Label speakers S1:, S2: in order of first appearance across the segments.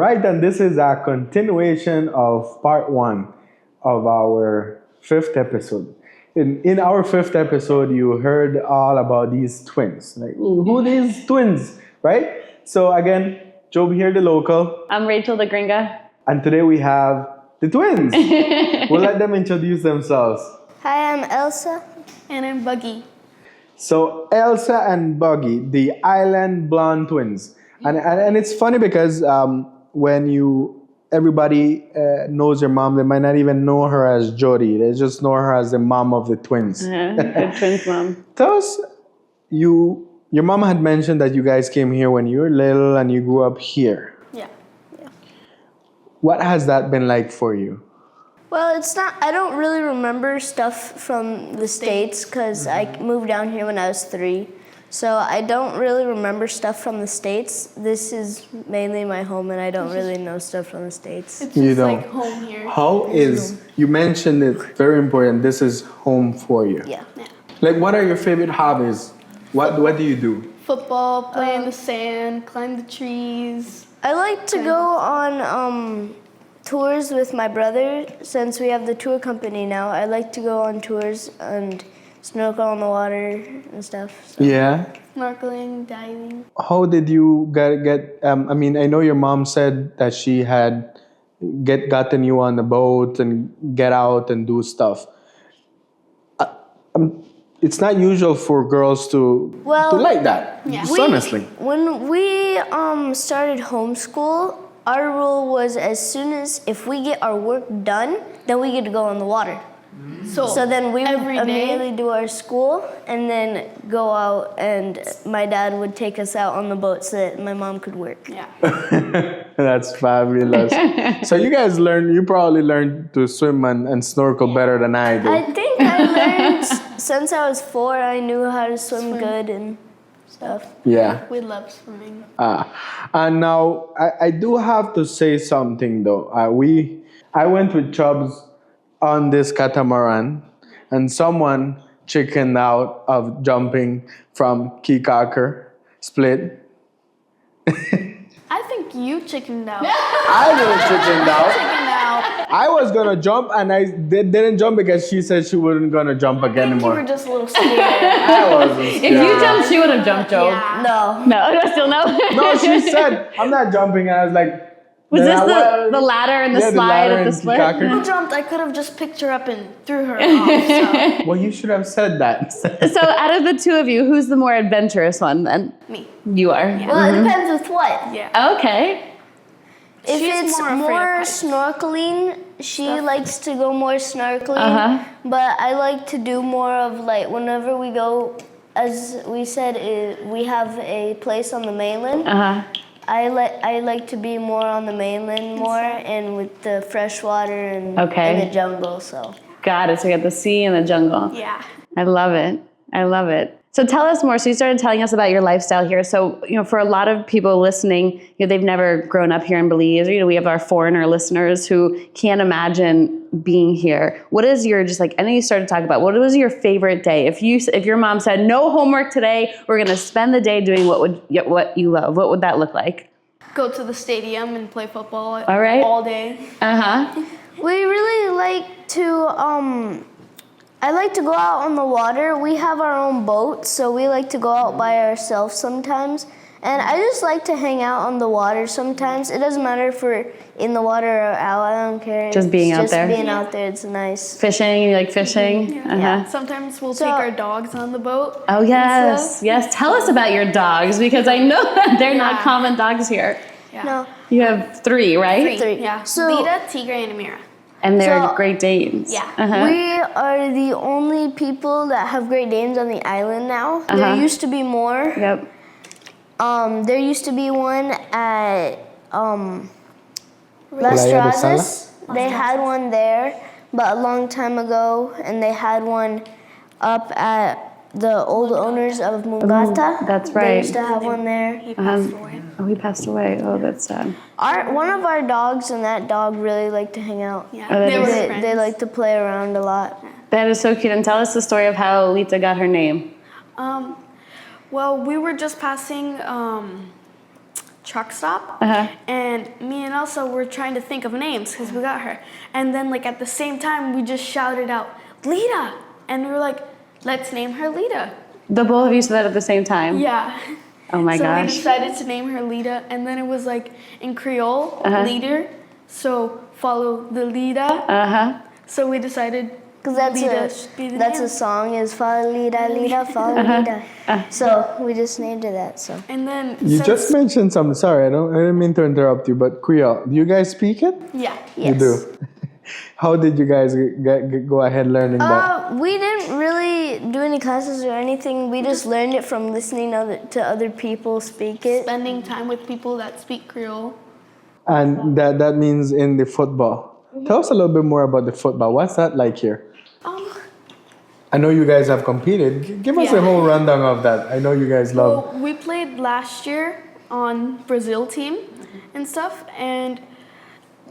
S1: right, and this is a continuation of part one of our fifth episode. In our fifth episode, you heard all about these twins. Like, who these twins, right? So again, Job here, the local.
S2: I'm Rachel, the Gringa.
S1: And today we have the twins. We'll let them introduce themselves.
S3: Hi, I'm Elsa.
S4: And I'm Buggy.
S1: So Elsa and Buggy, the island blonde twins. And it's funny because when everybody knows your mom, they might not even know her as Jodi. They just know her as the mom of the twins.
S2: The twins mom.
S1: Tell us, your mom had mentioned that you guys came here when you were little and you grew up here.
S4: Yeah.
S1: What has that been like for you?
S3: Well, I don't really remember stuff from the States because I moved down here when I was 3. So I don't really remember stuff from the States. This is mainly my home and I don't really know stuff from the States.
S4: It's just like home here.
S1: You mentioned it, very important, this is home for you.
S3: Yeah.
S1: Like, what are your favorite hobbies? What do you do?
S4: Football, play in the sand, climb the trees.
S3: I like to go on tours with my brother. Since we have the tour company now, I like to go on tours and snorkel on the water and stuff. So.
S1: Yeah.
S4: Snorkeling, diving.
S1: How did you get I mean, I know your mom said that she had gotten you on the boat and get out and do stuff. It's not usual for girls to like that.
S4: Yeah.
S1: Just honestly.
S3: When we started homeschool, our rule was as soon as if we get our work done, then we get to go on the water. So then we would immediately do our school and then go out, and my dad would take us out on the boat so that my mom could work.
S4: Yeah.
S1: That's fabulous. So you probably learned to swim and snorkel better than I do.
S3: I think I learned since I was 4, I knew how to swim good and stuff.
S1: Yeah.
S4: We love swimming.
S1: And now I do have to say something though. I went with Chubs on this catamaran, and someone chickened out of jumping from Keycocker Split.
S4: I think you chickened out.
S1: I didn't chickened out.
S4: Chickened out.
S1: I was gonna jump, and I didn't jump because she said she wasn't gonna jump again
S4: You
S1: anymore.
S4: were just a little scared.
S1: I wasn't
S2: If
S1: scared.
S2: you jumped, she would have jumped, Joe.
S4: Yeah.
S3: No.
S2: No, still no.
S1: No, she said I'm not jumping, and I was like,
S2: Was this the ladder and the slide at the split?
S4: If you jumped, I could have just picked her up and threw her off. So.
S1: Well, you should have said that.
S2: So out of the two of you, who's the more adventurous one then?
S4: Me.
S2: You are.
S4: Yeah.
S3: Well, it depends with what.
S4: Yeah.
S2: Okay.
S3: If
S4: She's
S3: it's
S4: more afraid of
S3: more
S4: heights.
S3: snorkeling, she likes to go more snorkeling. But I like to do more of like whenever we go, as we said, we have a place on the mainland. I like to be more on the mainland more and with the fresh water and in the jungle. So.
S2: Got it. So you got the sea and the jungle.
S4: Yeah.
S2: I love it. I love it. So tell us more. So you started telling us about your lifestyle here. So, for a lot of people listening, they've never grown up here in Belize. Or, we have our foreigner listeners who can't imagine being here. What is your, I know you started to talk about, what was your favorite day? If your mom said, no homework today, we're going to spend the day doing what you love, what would that look like?
S4: Go to the stadium and play football all day.
S3: We really like to, I like to go out on the water. We have our own boat, so we like to go out by ourselves sometimes. And I just like to hang out on the water sometimes. It doesn't matter if we're in the water or out, I don't care.
S2: Just being out there.
S3: Just being out there, it's nice.
S2: Fishing, you like fishing?
S4: Yeah. Sometimes we'll take our dogs on the boat.
S2: Oh, yes. Yes. Tell us about your dogs, because I know that they're not common dogs here.
S4: Yeah.
S3: No.
S2: You have 3, right?
S3: 3.
S4: Yeah.
S3: So,
S4: Lita, Tigre, and Amira.
S2: And they're Great Danes.
S4: Yeah.
S3: We are the only people that have Great Danes on the island now. There used to be more.
S2: Yep.
S3: There used to be one at Las Trazas. They had one there, but a long time ago, and they had one up at the old owners of Mungata.
S2: That's right.
S3: They used to have one there.
S4: He passed away.
S2: Oh, he passed away. Oh, that's sad.
S3: One of our dogs and that dog really like to hang out.
S4: Yeah,
S3: They like to play around a lot.
S2: That is so cute. And tell us the story of how Lita got her name.
S4: Well, we were just passing truck stop, and me and Elsa were trying to think of names because we got her. And then like at the same time, we just shouted out, Lita! And we were like, let's name her Lita.
S2: The both of you said that at the same time?
S4: Yeah.
S2: Oh my
S4: so
S2: gosh.
S4: we decided to name her Lita, and then it was like in Creole, leader. So follow the Lita. So we decided
S3: Because that's a song is follow Lita, Lita, follow Lita. So we just named it that. So.
S4: And then
S1: You just mentioned something. Sorry, I didn't mean to interrupt you, but Creole, do you guys speak it?
S4: Yeah.
S3: Yes.
S1: You do. How did you guys go ahead learning that?
S3: We didn't really do any classes or anything. We just learned it from listening to other people speak it.
S4: Spending time with people that speak Creole.
S1: And that means in the football. Tell us a little bit more about the football. What's that like here? I know you guys have competed. Give us a whole rundown of that. I know you guys love.
S4: Well, we played last year on Brazil team and stuff, and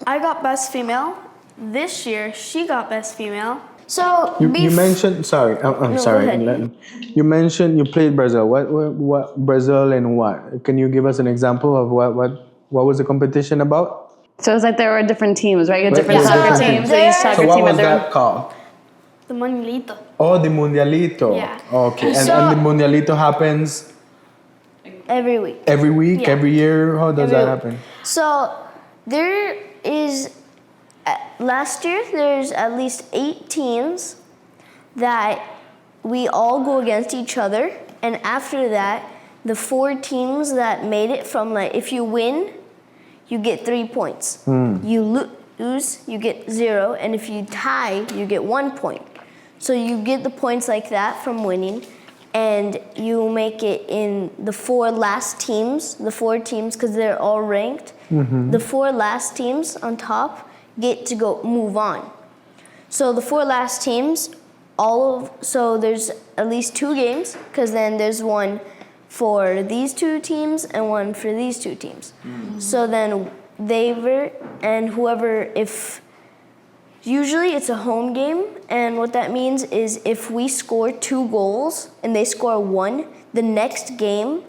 S4: I got best female. This year, she got best female.
S3: So
S1: You mentioned. Sorry, I'm sorry.
S3: go ahead.
S1: You mentioned you played Brazil. What Brazil and what? Can you give us an example of what was the competition about?
S2: So it's like there were different teams, right? You had different
S1: Yeah.
S2: soccer
S1: So
S2: teams. So each soccer
S1: So what
S2: team
S1: was
S2: had their
S1: that called?
S4: The Manilito.
S1: Oh, the Mundialito.
S4: Yeah.
S1: Okay, and the Mundialito happens
S3: every week.
S1: every week,
S4: Yeah.
S1: every year. How does
S3: Every
S1: that
S3: week.
S1: happen?
S3: So there is, last year there's at least 8 teams that we all go against each other, and after that, the 4 teams that made it from like, if you win, you get 3 points. You lose, you get 0, and if you tie, you get 1 point. So you get the points like that from winning, and you make it in the 4 last teams, the 4 teams, because they're all ranked. The 4 last teams on top get to go move on. So the 4 last teams, so there's at least 2 games, because then there's one for these 2 teams and one for these 2 teams. So then usually it's a home game, and what that means is if we score 2 goals and they score 1, the next game,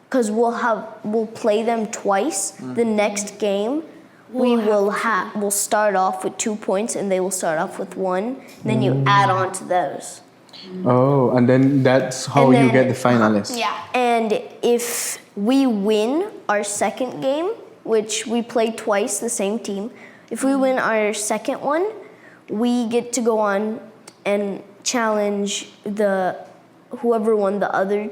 S3: because we'll play them twice, the next game we'll start off with 2 points and they will start off with 1, then you add on to those.
S1: Oh, and then that's how you get the finalists.
S4: Yeah.
S3: And if we win our second game, which we play twice, the same team, if we win our second one, we get to go on and challenge whoever won the other,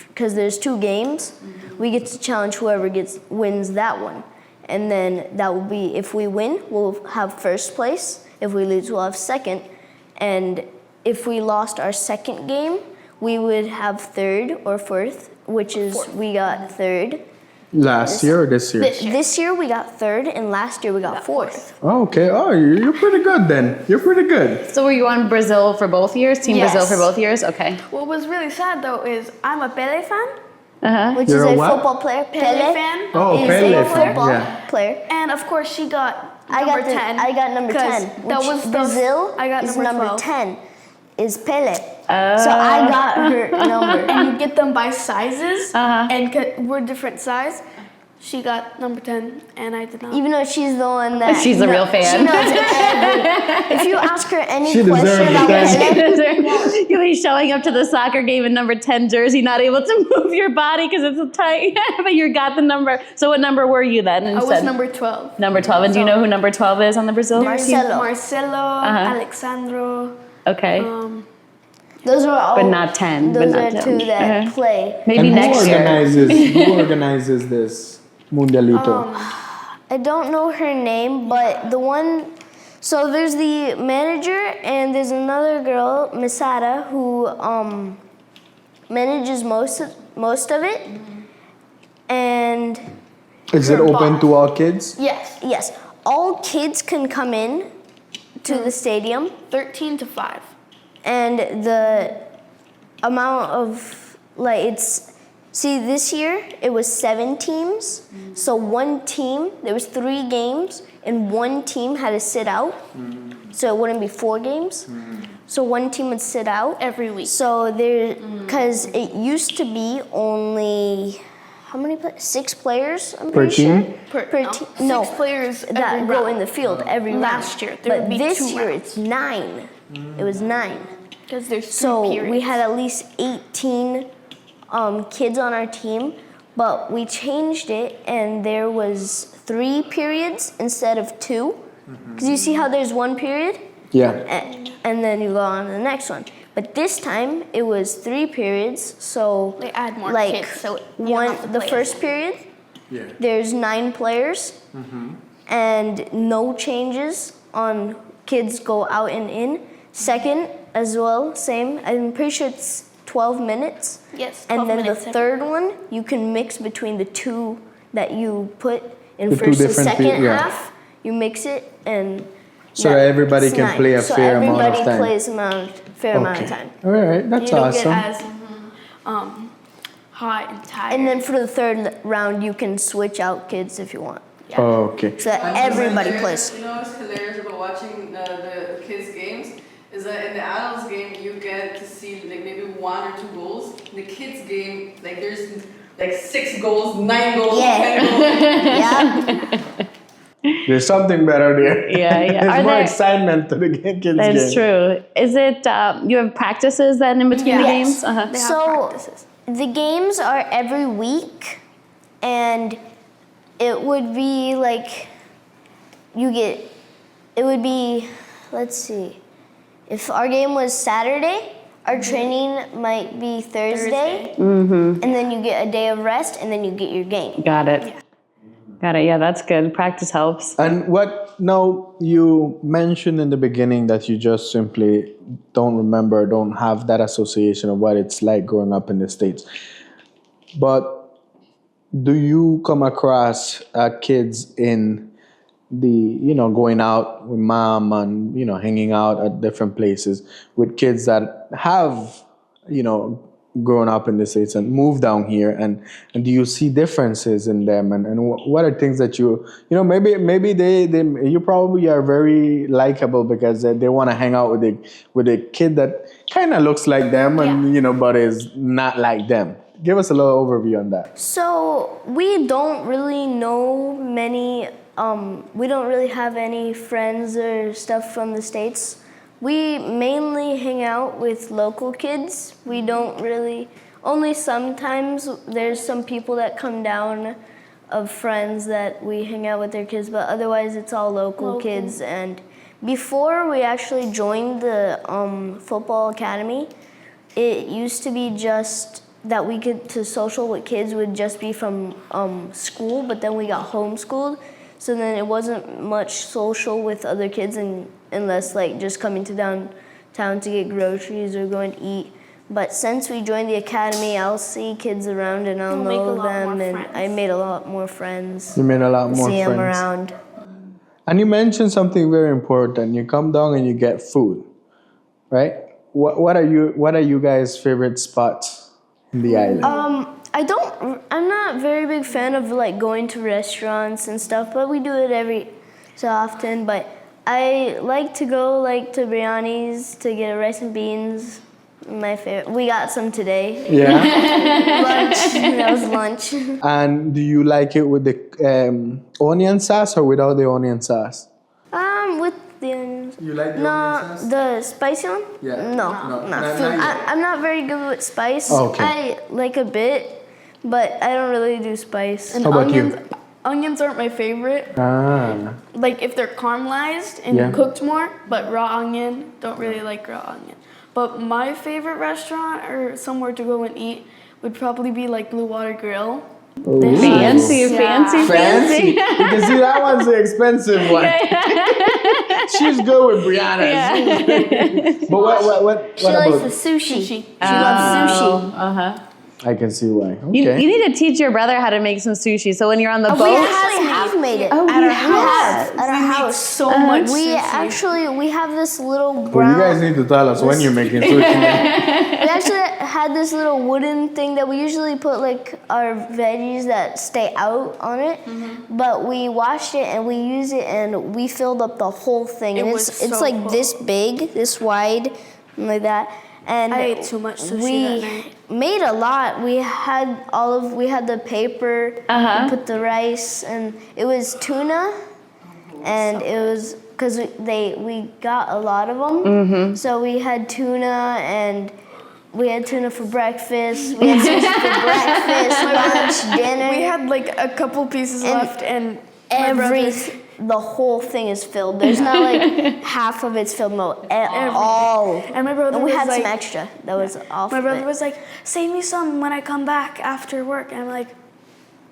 S3: because there's 2 games, we get to challenge whoever wins that one. And then that will be, if we win, we'll have first place. If we lose, we'll have second. And if we lost our second game, we would have third or fourth, which is we got third.
S1: Last year or this year?
S3: This year we got third, and last year we got fourth.
S1: Oh, okay. Oh, you're pretty good then. You're pretty good.
S2: So were you on Brazil for both years? Team
S3: Yes.
S2: Brazil for both years? Okay.
S4: What was really sad though is I'm a Pele fan,
S3: Which
S1: You're
S3: is
S1: a
S3: a
S1: what?
S3: football player.
S4: Pele fan.
S1: Oh,
S3: is
S1: Pele
S3: a
S1: fan,
S3: football
S1: yeah.
S3: player.
S4: And of course she got
S3: I
S4: number
S3: got
S4: 10.
S3: I got number
S4: 'cause
S3: 10.
S4: That
S3: Which
S4: was
S3: Brazil
S4: I got
S3: is
S4: number
S3: number
S4: 12.
S3: 10. Is Pele. So I got her number.
S4: And you get them by sizes, and we're different size. She got number 10, and I did not.
S3: Even though she's the one that
S2: She's a real
S3: She
S2: fan.
S3: knows every, if you ask her any
S1: She deserves
S3: question
S1: the
S3: about
S1: 10.
S3: Pele,
S2: You'll be showing up to the soccer game in number 10 jersey, not able to move your body because it's so tight, but you got the number. So what number were you then
S4: I
S2: instead?
S4: was number 12.
S2: Number 12. And do you know who number 12 is on the Brazil team?
S3: Marcelo.
S4: Marcelo, Alexandro.
S2: Okay.
S3: those are all.
S2: But not 10.
S3: Those
S2: but
S3: are
S2: not
S3: 2
S2: 10.
S3: that play.
S2: Maybe
S1: And
S2: next year.
S1: who organizes this Mundialito?
S3: I don't know her name, but the one. So there's the manager, and there's another girl, Misada, who manages most of it. And
S1: Is it open to all kids?
S3: yes, all kids can come in to the stadium,
S4: 13 to 5.
S3: and the amount of this year it was 7 teams. So one team, there was 3 games, and one team had to sit out. So it wouldn't be 4 games. So one team would sit out
S4: Every week.
S3: So because it used to be only, how many players? 6 players, I'm
S1: Per
S3: pretty
S1: team?
S3: sure.
S4: Per, no, 6 players
S3: that
S4: every
S3: go
S4: round.
S3: in the field every round.
S4: Last year, there would
S3: But
S4: be
S3: this
S4: 2
S3: year,
S4: rounds.
S3: it's 9. It was 9.
S4: Because there's 3
S3: So
S4: periods.
S3: we had at least 18 kids on our team, but we changed it and there was 3 periods instead of 2. Because you see how there's 1 period?
S1: Yeah.
S3: And then you go on to the next one. But this time it was 3 periods, so
S4: They add more
S3: like
S4: kids, so you don't have to
S3: the
S4: play
S3: first
S4: as
S3: period,
S1: Yeah.
S3: there's 9 players, and no changes on kids go out and in. Second as well, same. I'm pretty sure it's 12 minutes.
S4: Yes, 12
S3: And then
S4: minutes
S3: the
S4: every
S3: third one, you can mix between the 2 that you put in
S1: The 2
S3: first and
S1: different
S3: second
S1: yeah.
S3: half. You mix it and
S1: So that everybody
S3: it's
S1: can
S3: nice.
S1: play a fair amount of
S3: So everybody
S1: time.
S3: plays fair amount of time.
S1: All right, that's
S4: You don't
S1: awesome.
S4: get as hot and tired.
S3: And then for the third round, you can switch out kids if you want.
S1: Okay.
S3: So that everybody plays.
S5: You know what's hilarious about watching the kids' games is that in the adults' game you get to see like maybe 1 or 2 goals. In the kids' game, like there's like 6 goals, 9 goals,
S3: Yeah.
S5: 10 goals.
S3: Yeah.
S1: There's something better there.
S2: Yeah, yeah.
S1: There's
S2: Are
S1: more
S2: there-
S1: excitement to the kids' game.
S2: That's true. Is it, you have practices then in between the
S3: Yes.
S2: games? Uh-huh.
S4: They have
S3: So
S4: practices.
S3: the games are every week, and it would be like it would be, let's see, if our game was Saturday, our training might be Thursday, and then you get a day of rest, and then you get your game.
S2: Got it. Got it. Yeah, that's good. Practice helps.
S1: And now you mentioned in the beginning that you just simply don't have that association of what it's like growing up in the States. But do you come across kids in going out with mom and, hanging out at different places with kids that have, grown up in the States and moved down here, and do you see differences in them, and what are things that maybe you probably are very likable because they want to hang out with a kid that kind of looks like them and but is not like them. Give us a little overview on that.
S3: So we don't really know many. We don't really have any friends or stuff from the States. We mainly hang out with local kids. We don't really, only sometimes there's some people that come down of friends that we hang out with their kids, but otherwise it's all local kids. And before we actually joined the football academy, it used to be just that we get to social with kids would just be from school, but then we got homeschooled. So then it wasn't much social with other kids unless like just coming to downtown to get groceries or going to eat. But since we joined the academy, I'll see kids around and I'll know them, and I made a lot more friends.
S1: You made a lot more
S3: See
S1: friends.
S3: them around.
S1: And you mentioned something very important. You come down and you get food, right? What are you guys' favorite spots in the island?
S3: I'm not a very big fan of like going to restaurants and stuff, but we do it every so often. But I like to go like to Brianni's to get a rice and beans. My favorite. We got some today.
S1: Yeah.
S3: Lunch. That was lunch.
S1: And do you like it with the onion sauce or without the onion sauce?
S3: With the onions.
S1: You like the
S3: No,
S1: onion sauce?
S3: the spicy one?
S1: Yeah.
S3: No,
S1: not
S3: not.
S1: yet.
S3: I'm not very good with spice.
S1: Oh, okay.
S3: I like a bit, but I don't really do spice.
S1: How about you?
S4: Onions aren't my favorite.
S1: Ah.
S4: Like if they're caramelized and
S1: Yeah.
S4: cooked more, but raw onion, don't really like raw onion. But my favorite restaurant or somewhere to go and eat would probably be like Blue Water Grill.
S2: Fancy.
S1: Fancy. You can see that one's the expensive one. She's good with Brianna. But what
S3: She likes
S1: about?
S3: the sushi.
S4: Sushi.
S3: She loves sushi.
S2: Uh-huh.
S1: I can see why.
S2: You
S1: Okay.
S2: need to teach your brother how to make some sushi. So when you're on the
S3: We
S2: boat,
S3: actually have made it
S2: Oh,
S3: at
S2: you
S3: our house.
S2: have?
S3: At our
S4: We make
S3: house.
S4: so much
S3: We
S4: sushi.
S3: actually we have this little
S1: Well,
S3: brown.
S1: you guys need to tell us when you're making sushi.
S3: We actually had this little wooden thing that we usually put like our veggies that stay out on it. But we washed it and we used it and we filled up the whole thing.
S4: It
S3: And
S4: was
S3: it's
S4: so
S3: like
S4: cool.
S3: this big, this wide, like that. And
S4: I ate too much sushi
S3: we
S4: that night.
S3: made a lot. We had the paper, we put the rice, and it was tuna, and it was because we got a lot of them. So we had tuna, and we had tuna for breakfast. We had sushi for breakfast, lunch, dinner.
S4: We had like a couple pieces left, and
S3: the whole thing is filled. There's not like half of it's filled. No, all.
S4: And my brother
S3: And we
S4: was
S3: had
S4: like,
S3: some extra. That was off.
S4: my brother was like, save me some when I come back after work. And I'm like,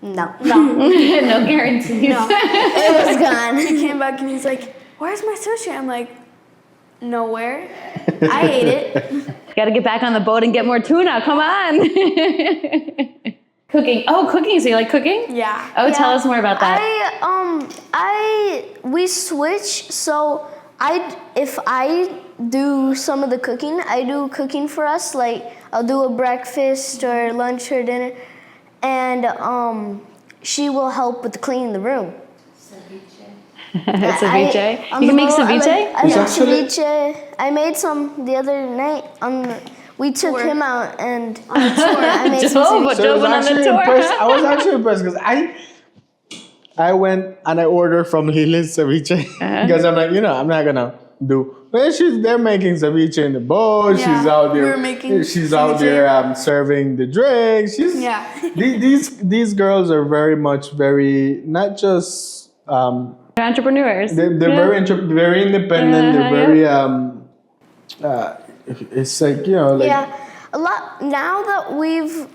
S3: no.
S2: No guarantees.
S4: no.
S3: It was gone.
S4: He came back and he's like, where's my sushi? I'm like, nowhere.
S3: I ate it.
S2: Got to get back on the boat and get more tuna. Come on. Cooking. Oh, cooking. So you like cooking?
S4: Yeah.
S2: Oh, tell us more about that.
S3: We switch. So if I do some of the cooking, I do cooking for us. Like I'll do a breakfast or lunch or dinner, and she will help with cleaning the room.
S2: Ceviche. You can make ceviche?
S3: I make ceviche. I made some the other night. We took him out and on a tour. I made some ceviche.
S1: So I was actually impressed because I went and I ordered from Lily's ceviche because I'm like, I'm not gonna do. Well, they're making ceviche in the boat.
S4: Yeah,
S1: she's out there.
S4: we were making
S1: she's out there serving the drinks. These girls are very not just.
S2: They're entrepreneurs.
S1: They're very independent. They're very it's like
S3: a lot now that we've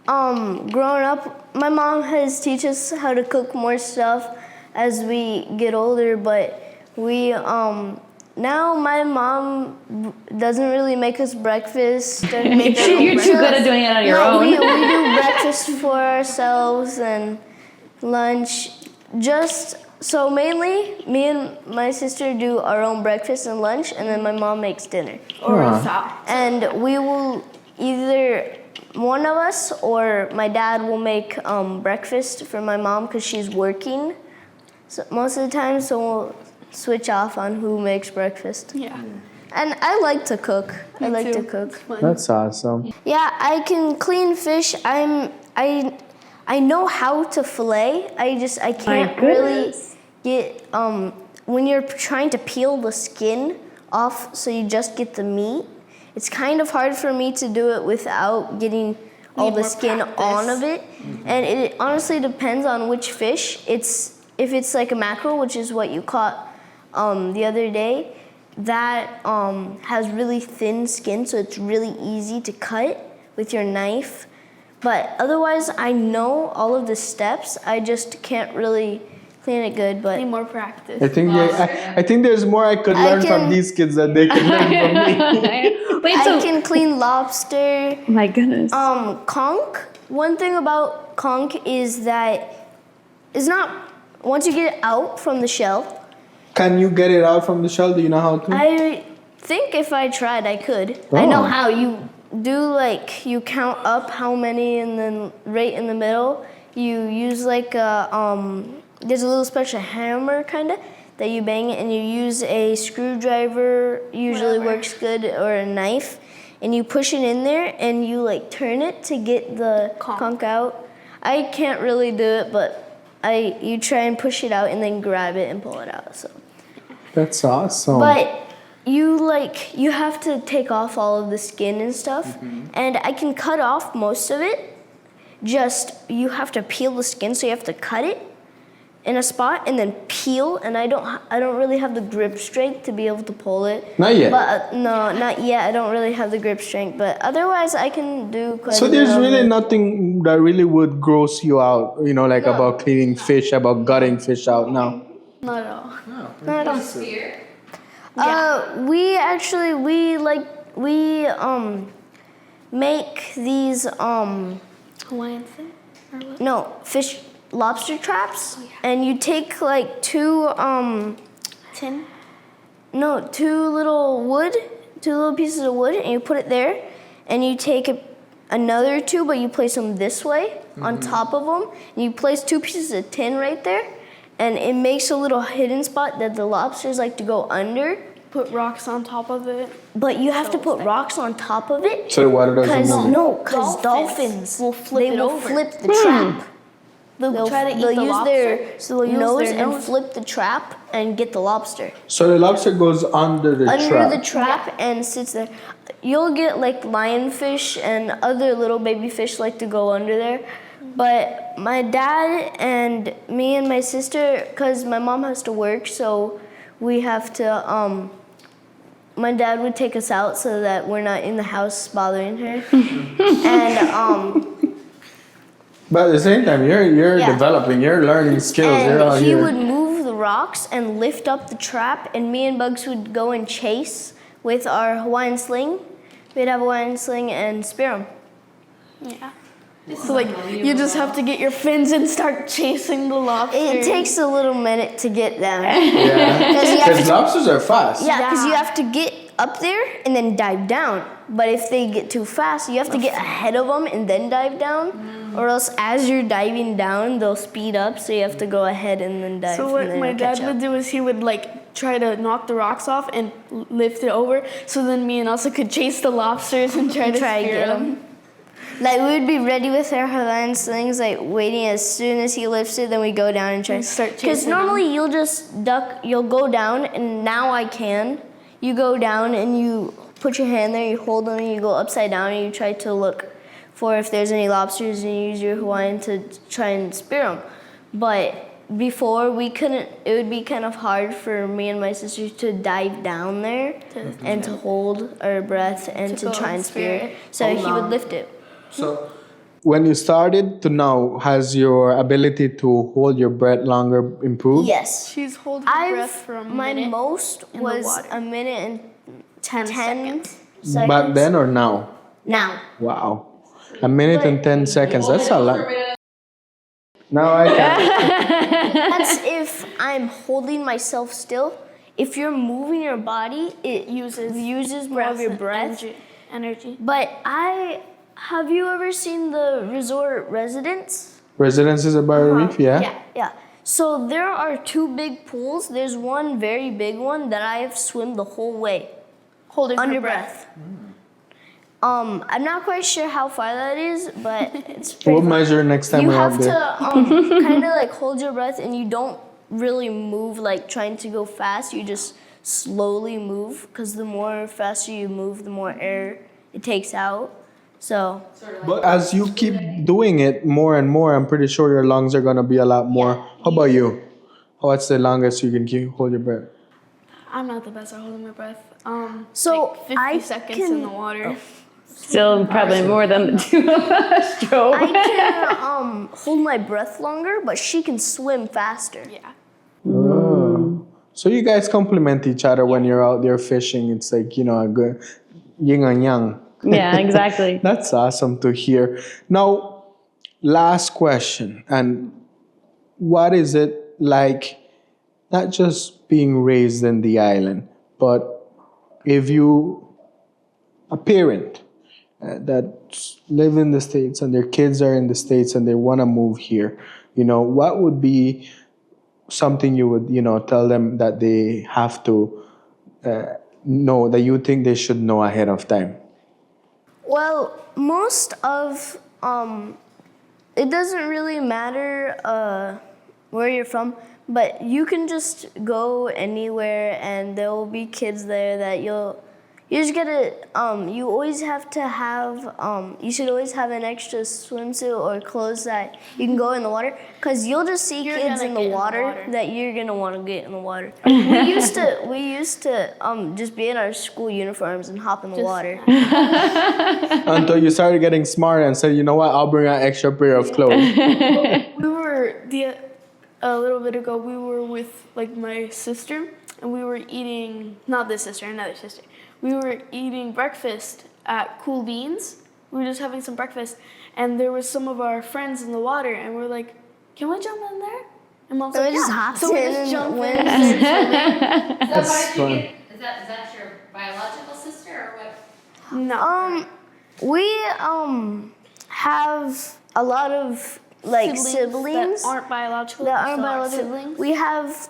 S3: grown up. My mom has teach us how to cook more stuff as we get older, but we now my mom doesn't really make us breakfast.
S2: You're too good at doing it on your own.
S3: We do breakfast for ourselves and lunch. So mainly, me and my sister do our own breakfast and lunch, and then my mom makes dinner. And we will either one of us or my dad will make breakfast for my mom because she's working most of the time. So we'll switch off on who makes breakfast.
S4: Yeah.
S3: And I like to cook. I like to cook.
S1: That's awesome.
S3: Yeah, I can clean fish. I know how to fillet. I can't really get when you're trying to peel the skin off so you just get the meat. It's kind of hard for me to do it without getting all the skin on of it. And it honestly depends on which fish. If it's like a mackerel, which is what you caught the other day, that has really thin skin, so it's really easy to cut with your knife. But otherwise, I know all of the steps. I just can't really clean it good. But
S4: Need more practice.
S1: I think there's more I could learn from these kids than they can learn from me.
S2: Wait,
S3: I can clean lobster.
S2: My goodness.
S3: Conch. One thing about conch is that it's not once you get it out from the shell.
S1: Can you get it out from the shell? Do you know how to?
S3: I think if I tried, I could. I know how. You do you count up how many, and then right in the middle, you use there's a little special hammer kind of that you bang it, and you use a screwdriver, usually works good, or a knife, and you push it in there, and you turn it to get the conch out. I can't really do it, but you try and push it out and then grab it and pull it out. So
S1: that's awesome.
S3: But you have to take off all of the skin and stuff, and I can cut off most of it. Just you have to peel the skin, so you have to cut it in a spot and then peel. And I don't really have the grip strength to be able to pull it.
S1: Not yet.
S3: But no, not yet. I don't really have the grip strength, but otherwise I can do quite.
S1: So there's really nothing that really would gross you out, about cleaning fish, about gutting fish out. No.
S4: Not at all.
S3: Not at all.
S5: Spear?
S3: We make these
S4: Hawaiian thing? Or what?
S3: no fish lobster traps, and you take two little pieces of wood, and you put it there, and you take another two, but you place them this way on top of them, and you place 2 pieces of tin right there, and it makes a little hidden spot that the lobsters like to go under.
S4: put rocks on top of it.
S3: But you have to put rocks on top of it.
S1: So the water doesn't move.
S3: Because dolphins
S4: will flip it over.
S3: flip the trap.
S4: They'll try to eat
S3: They'll
S4: the
S3: use
S4: lobster.
S3: their nose and flip the trap and get the lobster.
S1: So the lobster goes under the trap.
S3: Under the trap and sits there. You'll get like lionfish and other little baby fish like to go under there. But my dad and me and my sister, because my mom has to work, so we have to, my dad would take us out so that we're not in the house bothering her. And,
S1: But at the same time, you're
S3: Yeah.
S1: developing, you're learning skills. You're out
S3: and he
S1: here.
S3: would move the rocks and lift up the trap, and me and Bugs would go and chase with our Hawaiian sling. We'd have a Hawaiian sling and spear them.
S4: Yeah. So like you just have to get your fins and start chasing the lobster.
S3: It takes a little minute to get them.
S1: Yeah. Because lobsters are fast.
S3: Yeah, because you have to get up there and then dive down. But if they get too fast, you have to get ahead of them and then dive down. Or else as you're diving down, they'll speed up, so you have to go ahead and then dive.
S4: So what my dad would do is he would like try to knock the rocks off and lift it over, so then me and Elsa could chase the lobsters and try to spear
S3: get them. Like we would be ready with our Hawaiian slings, like waiting as soon as he lifts it, then we go down and try.
S4: And start
S3: Because
S4: chasing
S3: normally you'll just duck, you'll go down, and now I can. You go down and you put your hand there, you hold them, and you go upside down, and you try to look for if there's any lobsters, and you use your Hawaiian to try and spear them. But before we couldn't, it would be kind of hard for me and my sister to dive down there and to hold our breath and to try and spear it. So he would lift it.
S1: So when you started to now, has your ability to hold your breath longer improved?
S3: Yes.
S4: She's holding her breath for a
S3: My
S4: minute.
S3: most
S4: in the
S3: was
S4: water.
S3: a minute and
S4: 10 seconds.
S3: seconds.
S1: Back then or now?
S3: Now.
S1: Wow. A minute and 10 seconds. That's a lot. Now I can.
S3: That's if I'm holding myself still. If you're moving your body, it uses more of your breath.
S4: Energy.
S3: But have you ever seen the resort Residence?
S1: Residences at Barrier Reef, yeah?
S3: Yeah. So there are two big pools. There's one very big one that I have swum the whole way.
S4: Holding
S3: Under
S4: her
S3: breath. I'm not quite sure how far that is, but it's pretty
S1: We'll
S3: far.
S1: measure next time
S3: You
S1: we're out
S3: have
S1: there.
S3: to kind of like hold your breath, and you don't really move like trying to go fast. You just slowly move, because the more faster you move, the more air it takes out. So
S1: But as you keep doing it more and more, I'm pretty sure your lungs are going to be a lot more. How about you? What's the longest you can hold your breath?
S4: I'm not the best at holding my breath.
S3: So
S4: like 50
S3: I
S4: seconds
S3: can-
S4: in the water.
S2: Still probably more than the two of us, Joe.
S3: I can hold my breath longer, but she can swim faster.
S4: Yeah.
S1: So you guys complement each other when you're out there fishing. It's like, a good yin and yang.
S2: Yeah, exactly.
S1: That's awesome to hear. Now, last question. And what is it like, not just being raised in the island, but if you, a parent that live in the States and their kids are in the States and they want to move here, what would be something you would, tell them that they have to know, that you think they should know ahead of time?
S3: Well, most of it doesn't really matter where you're from, but you can just go anywhere, and there will be kids there that you just gotta you always have to have you should always have an extra swimsuit or clothes that you can go in the water, because you'll just see kids in the water that you're gonna want to get in the water. we used to just be in our school uniforms and hop in the water.
S1: Until you started getting smart and said, you know what, I'll bring an extra pair of clothes.
S4: We were a little bit ago. We were with like my sister, and we were eating another sister. We were eating breakfast at Cool Beans. We were just having some breakfast, and there was some of our friends in the water, and we're like, "Can we jump in there?" And Mom's like,
S3: just
S4: "Yeah."
S3: hopped
S4: So we
S3: in
S4: just
S3: and
S4: jumped
S3: went.
S4: in.
S1: That's fun.
S6: Is that your biological sister or what?
S4: No.
S3: We have a lot of like siblings
S4: that aren't biological.
S3: that aren't biological. We have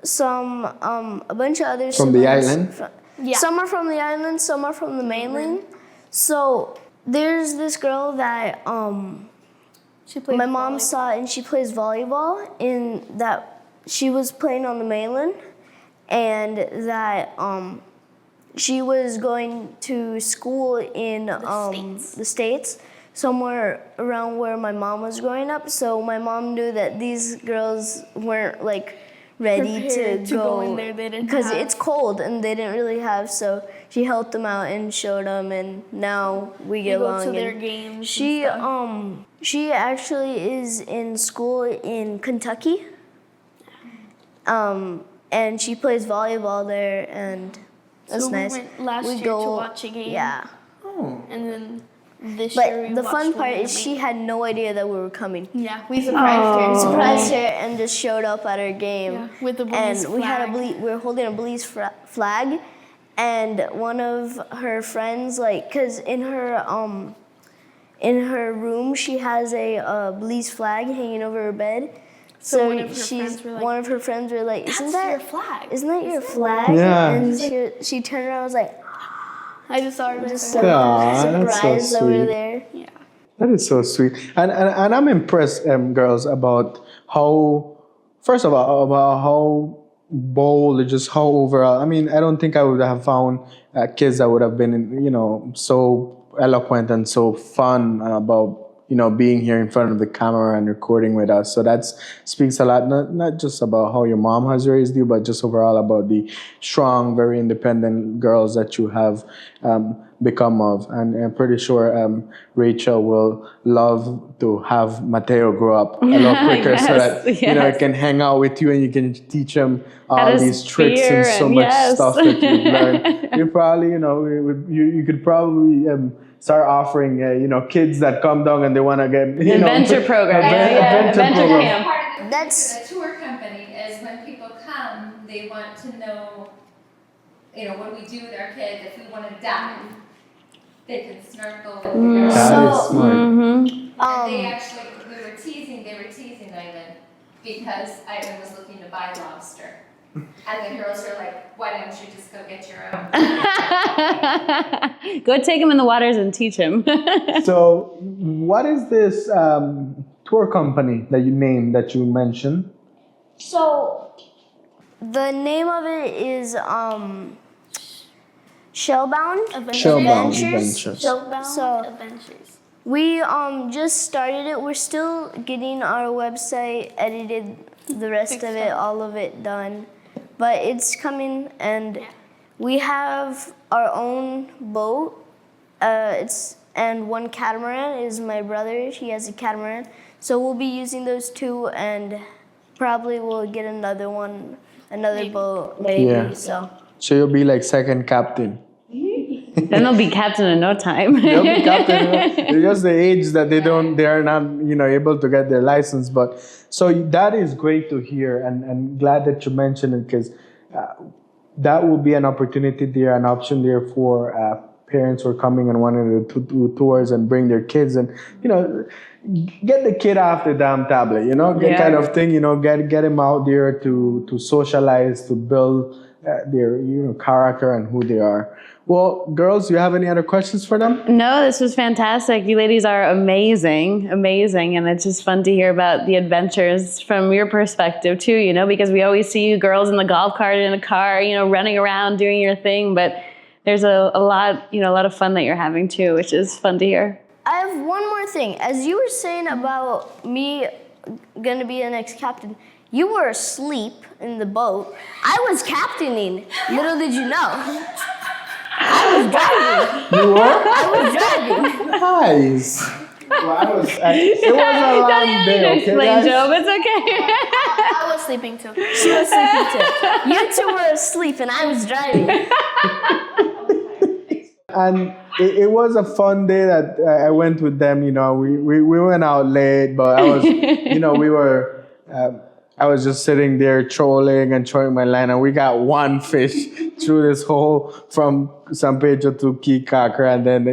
S3: a bunch of other
S1: From the
S3: siblings.
S1: island?
S3: Some are from the island, some are from the mainland. So there's this girl that my mom saw, and she plays volleyball. In that she was playing on the mainland, and that she was going to school in the States, somewhere around where my mom was growing up. So my mom knew that these girls weren't like ready to go
S4: in there. They didn't
S3: because
S4: have.
S3: it's cold and they didn't really have. So she helped them out and showed them, and now we get
S4: go
S3: along.
S4: to their
S3: and
S4: games.
S3: she actually is in school in Kentucky. And she plays volleyball there, and that's
S4: So we
S3: nice.
S4: went last year to watch a game.
S3: Yeah.
S4: And then this year
S3: But
S4: we
S3: the
S4: watched
S3: fun
S4: one
S3: part
S4: in
S3: is
S4: the
S3: she had no idea that we were coming.
S4: Yeah, we surprised her.
S3: Surprised her and just showed up at her game.
S4: Yeah, with the Belize
S3: and we
S4: flag.
S3: we were holding a Belize flag, and one of her friends, like, cause in her room she has a Belize flag hanging over her bed. So one of her friends were like, "Isn't that
S4: your flag?
S3: Isn't that your flag?"
S1: Yeah.
S3: And she turned around and was like,
S4: I just saw her.
S3: just
S1: Aw, that's so
S3: surprised over
S1: sweet.
S3: there.
S4: Yeah.
S1: That is so sweet. And I'm impressed, girls, about how, first of all, about how bold, just how overall. I mean, I don't think I would have found kids that would have been, so eloquent and so fun about, being here in front of the camera and recording with us. So that speaks a lot, not just about how your mom has raised you, but just overall about the strong, very independent girls that you have become of. And I'm pretty sure Rachel will love to have Mateo grow up a lot quicker so that, he can hang out with you and you can teach him all these tricks and so much stuff that you've learned. You probably, you could probably start offering, kids that come down and they want to get,
S2: adventure program.
S1: Adventure program.
S6: Part of
S3: That's-
S6: the tour company is when people come, they want to know, what we do with our kids. If we want to dive, they can snorkel.
S1: That is smart.
S6: And they actually, they were teasing Ivan because Ivan was looking to buy lobster. And the girls are like, why don't you just go get your own?
S2: Go take him in the waters and teach him.
S1: So, what is this tour company that you mentioned?
S3: So, the name of it is Shellbound
S1: Shellbound
S3: Adventures. So
S4: Adventures.
S3: we just started it. We're still getting our website edited, the rest of it, all of it done, but it's coming, and we have our own boat. And one catamaran is my brother. He has a catamaran, so we'll be using those two, and probably we'll get another boat maybe.
S1: Yeah.
S3: So
S1: you'll be like second captain.
S2: Then they'll be captain in no time.
S1: They'll be captain. It's just the age that they are not, able to get their license. But so that is great to hear, and glad that you mentioned it, because that will be an opportunity there, an option there for parents who are coming and wanting to do tours and bring their kids, and get the kid off the damn tablet, kind of thing, get him out there to socialize, to build their character and who they are. Well, girls, do you have any other questions for them?
S2: No, this was fantastic. You ladies are amazing, and it's just fun to hear about the adventures from your perspective too, because we always see you girls in the golf cart, in a car, running around doing your thing, but there's a lot of fun that you're having too, which is fun to hear.
S3: I have one more thing. As you were saying about me gonna be the next captain, you were asleep in the boat. I was captaining. Little did you know. I was driving.
S1: You were?
S3: I was driving.
S1: Nice. Well, it was a long day, okay,
S2: Explain,
S1: guys?
S2: Job. It's okay.
S4: I was sleeping too.
S3: She was sleeping too. You two were asleep and I was driving.
S1: And it was a fun day that I went with them. We went out late, but I was, we were. I was just sitting there trolling and throwing my line, and we got one fish through this hole from San Pedro to Kikakra, and then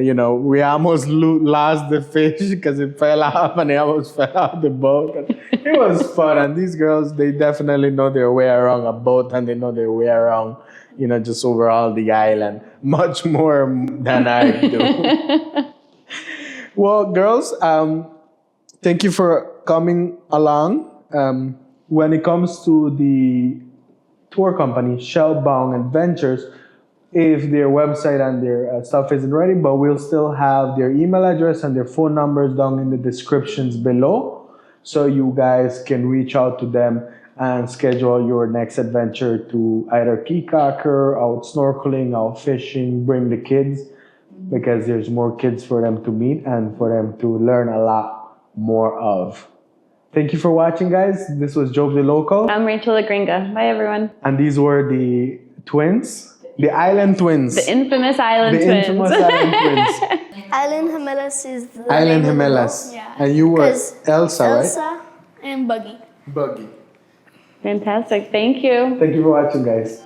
S1: we almost lost the fish because it fell off, and it almost fell off the boat. It was fun, and these girls, they definitely know their way around a boat, and they know their way around, just overall the island much more than I do. Well, girls, thank you for coming along. When it comes to the tour company, Schell Adventures, if their website and their stuff isn't ready, but we'll still have their email address and their phone numbers down in the descriptions below, so you guys can reach out to them and schedule your next adventure to either Kikaker, out snorkeling, out fishing, bring the kids, because there's more kids for them to meet and for them to learn a lot more of. Thank you for watching, guys. This was Job the Local.
S2: I'm Rachel the Gringa. Bye, everyone.
S1: And these were the twins, the island twins.
S2: The infamous island twins.
S1: The infamous island twins.
S3: Island Gemelas is the
S1: Island
S3: name of the
S1: Gemelas.
S3: boat.
S4: Yeah.
S1: And you were
S3: 'Cause
S1: Elsa, right?
S3: Elsa
S4: And Buggy.
S1: Buggy.
S2: Fantastic. Thank you.
S1: Thank you for watching, guys.